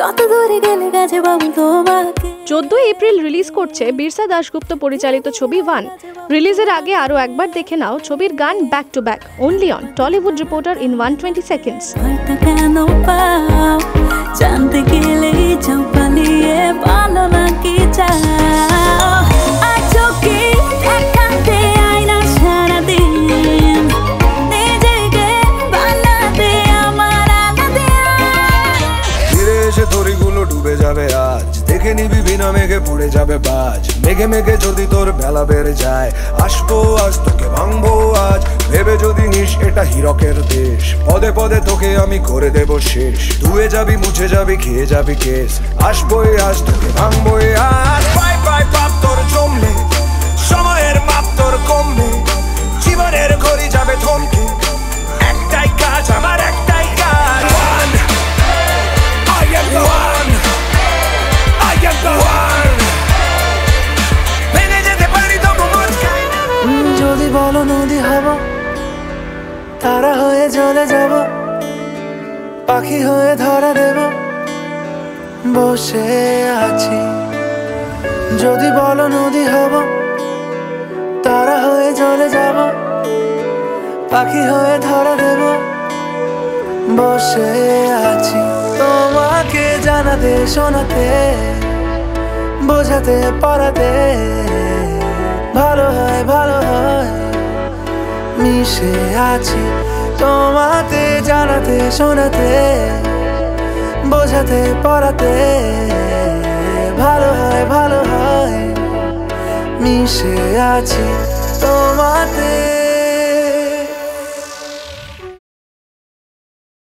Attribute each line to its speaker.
Speaker 1: কত দূরে গেলে গেছে বাবু তোমাকে।
Speaker 2: 14 এপ্রিল রিলিজ করছে বিরসা দাশগুপ্ত পরিচালিত ছবি ওয়ান। রিলিজের আগে আরো একবার দেখে নাও ছবির গান back to back, only on Tollywood reporter in 120 seconds.
Speaker 1: কেন পাও জানতে গেলেই যাও পালিয়ে, ভালো নাকি চাও আজও কি দেখাতে আয়না সারাদিন, নিজেকে বানাতে আমার আলাদা।
Speaker 3: ফিরে এসে তরিগুলো ডুবে যাবে আজ, দেখে নিবি বিনা মেঘে পড়ে যাবে বাজ। মেঘে মেঘে যদি তোর বেলা বেড়ে যায়, আসবো আজ তোকে ভাঙবো আজ। ভেবে যদি নিস এটা হীরকের দেশ, পদে পদে তোকে আমি করে দেব শেষ। ধুয়ে যাবি মুছে যাবি খেয়ে যাবি কেস, আসবোই আজ তোকে ভাঙবোই আজ। পাই পাই পাপ তোর জমলে, সময়ের মাপ তোর কমবে, জীবনের ঘড়ি যাবে থমকে। একটাই কাজ আমার একটাই কাজ, One, I am the one, I am the one। ভেঙে যেতে পারি তবু মচকাই না।
Speaker 4: যদি বলো নদী হব, তারা হয়ে চলে যাব, পাখি হয়ে ধরা দেব, বসে আছি। যদি বলো নদী হব, তারা হয়ে চলে যাব, পাখি হয়ে ধরা দেব, বসে আছি। তোমাকে জানাতে শোনাতে বোঝাতে পড়াতে, ভালো হয় ভালো হয় মিশে আছি। তোমাকে জানাতে শোনাতে বোঝাতে পড়াতে, ভালো হয় মিশে আছি তোমাতে।